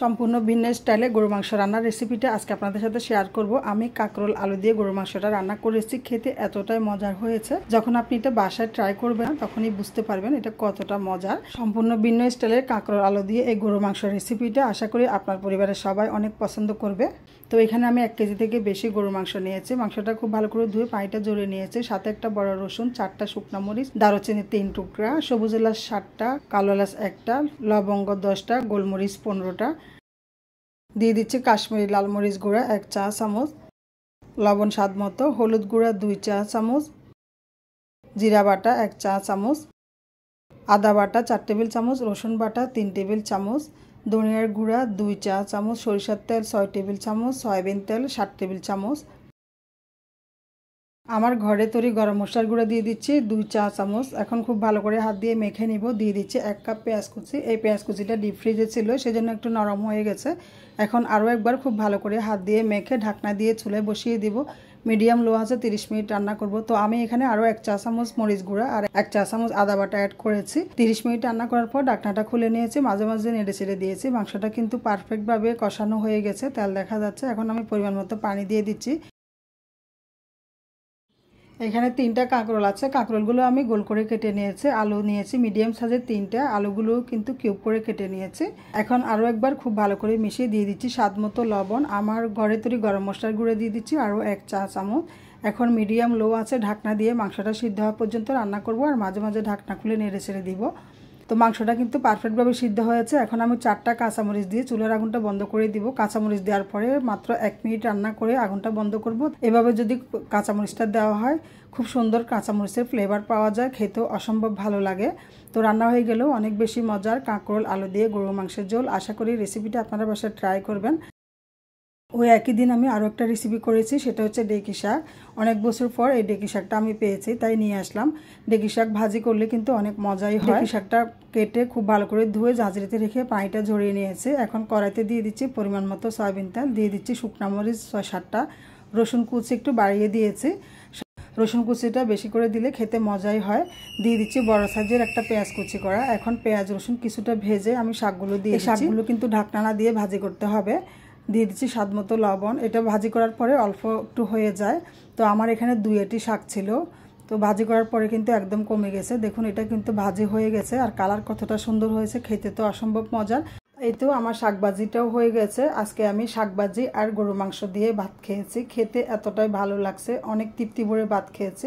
সম্পূর্ণ ভিন্ন স্টাইলে গরু মাংস রান্নার রেসিপিটা আজকে আপনাদের সাথে শেয়ার করব। আমি কাঁকরোল আলু দিয়ে গরু মাংসটা রান্না করেছি, খেতে এতটাই মজার হয়েছে। যখন আপনি এটা বাসায় ট্রাই করবেন তখনই বুঝতে পারবেন এটা কতটা মজার। সম্পূর্ণ ভিন্ন স্টাইলের কাঁকরোল আলু দিয়ে এই গরু মাংস রেসিপিটা আশা করি আপনার পরিবারের সবাই অনেক পছন্দ করবে। তো এখানে আমি 1 কেজি থেকে বেশি গরু মাংস নিয়েছি। মাংসটা খুব ভালো করে ধুয়ে পানিটা ঝরিয়ে নিয়েছি। সাথে একটা বড় রসুন, 4টা শুকনো মরিচ, দারুচিনি 3 টুকরা, সবুজ এলাচ 7টা, কালো এলাচ 1টা, লবঙ্গ 10টা, গোলমরিচ 15টা। দিয়ে দিচ্ছি কাশ্মীরি লাল মরিচ গুঁড়া 1 চা চামচ, লবণ স্বাদ মতো, হলুদ গুঁড়া 2 চা চামচ, জিরা বাটা 1 চা চামচ, আদা বাটা 4 টেবিল চামচ, রসুন বাটা 3 টেবিল চামচ, ধনিয়ার গুঁড়া 2 চা চামচ, সরিষার তেল 6 টেবিল চামচ, সয়াবিন তেল 7 টেবিল চামচ। আমার ঘরে তৈরি গরম মশলার গুঁড়া দিয়ে দিচ্ছি 2 চা চামচ। এখন খুব ভালো করে হাত দিয়ে মেখে নিব। দিয়ে দিচ্ছি 1 কাপ পেঁয়াজ কুচি। এই পেঁয়াজ কুচিটা ডিপ ফ্রিজে ছিল, সেজন্য একটু নরম হয়ে গেছে। এখন আরও একবার খুব ভালো করে হাত দিয়ে মেখে ঢাকনা দিয়ে চুলায় বসিয়ে দিব। মিডিয়াম লো আছে 30 মিনিট রান্না করব। তো আমি এখানে আরও 1 চা চামচ মরিচ গুঁড়া আর 1 চা চামচ আদা বাটা অ্যাড করেছি। 30 মিনিট রান্না করার পর ঢাকনাটা খুলে নিয়েছি, মাঝে মাঝে নেড়ে চেড়ে দিয়েছি। মাংসটা কিন্তু পারফেক্টভাবে কষানো হয়ে গেছে, তেল দেখা যাচ্ছে। এখন আমি পরিমাণ মতো পানি দিয়ে দিচ্ছি। এখানে 3টা কাঁকরোল আছে, কাঁকরোলগুলো আমি গোল করে কেটে নিয়েছি। আলু নিয়েছি মিডিয়াম সাইজের 3টা, আলুগুলো কিন্তু কিউব করে কেটে নিয়েছি। এখন আরও একবার খুব ভালো করে মিশিয়ে দিয়ে দিচ্ছি স্বাদ মতো লবণ। আমার ঘরে তৈরি গরম মশলার গুঁড়ো দিয়ে দিচ্ছি আরও 1 চা চামচ। এখন মিডিয়াম লো আছে ঢাকনা দিয়ে মাংসটা সিদ্ধ হওয়া পর্যন্ত রান্না করব, আর মাঝে মাঝে ঢাকনা খুলে নেড়ে ছেড়ে দিব। তো মাংসটা কিন্তু পারফেক্টভাবে সিদ্ধ হয়েছে। এখন আমি 4টা কাঁচামরিচ দিয়ে চুলার আগুনটা বন্ধ করে দিব। কাঁচামরিচ দেওয়ার পরে মাত্র 1 মিনিট রান্না করে আগুনটা বন্ধ করব। এভাবে যদি কাঁচামরিচটা দেওয়া হয় খুব সুন্দর কাঁচামরিচের ফ্লেভার পাওয়া যায়, খেতেও অসম্ভব ভালো লাগে। তো রান্না হয়ে গেলেও অনেক বেশি মজার কাঁকরোল আলু দিয়ে গরু মাংসের ঝোল। আশা করি রেসিপিটা আপনারা বাসায় ট্রাই করবেন। ওই একই দিন আমি আরও একটা রেসিপি করেছি, সেটা হচ্ছে ডেকি শাক। অনেক বছর পর এই ডেকি শাকটা আমি পেয়েছি, তাই নিয়ে আসলাম। ডেকি শাক ভাজি করলে কিন্তু অনেক মজাই হয়। ডেকি শাকটা কেটে খুব ভালো করে ধুয়ে ঝাঁঝরিতে রেখে পানিটা ঝরিয়ে নিয়েছি। এখন কড়াইতে দিয়ে দিচ্ছি পরিমাণ মতো সয়াবিন তেল, দিয়ে দিচ্ছি শুকনো মরিচ 6-7টা, রসুন কুচি একটু বাড়িয়ে দিয়েছি। রসুন কুচিটা বেশি করে দিলে খেতে মজাই হয়। দিয়ে দিচ্ছি বড় সাইজের একটা পেঁয়াজ কুচি করা। এখন পেঁয়াজ রসুন কিছুটা ভেজে আমি শাকগুলো দিয়ে শাকগুলো কিন্তু ঢাকনা না দিয়ে ভাজি করতে হবে। দিয়ে দিচ্ছি স্বাদ মতো লবণ। এটা ভাজি করার পরে অল্প একটু হয়ে যায়। তো আমার এখানে 2 এটি শাক ছিল, তো ভাজি করার পরে কিন্তু একদম কমে গেছে। দেখুন এটা কিন্তু ভাজি হয়ে গেছে, আর কালার কতটা সুন্দর হয়েছে, খেতে তো অসম্ভব মজার। এই তো আমার শাকভাজিটাও হয়ে গেছে। আজকে আমি শাকভাজি আর গরু মাংস দিয়ে ভাত খেয়েছি, খেতে এতটাই ভালো লাগছে, অনেক তৃপ্তি ভরে ভাত খেয়েছি।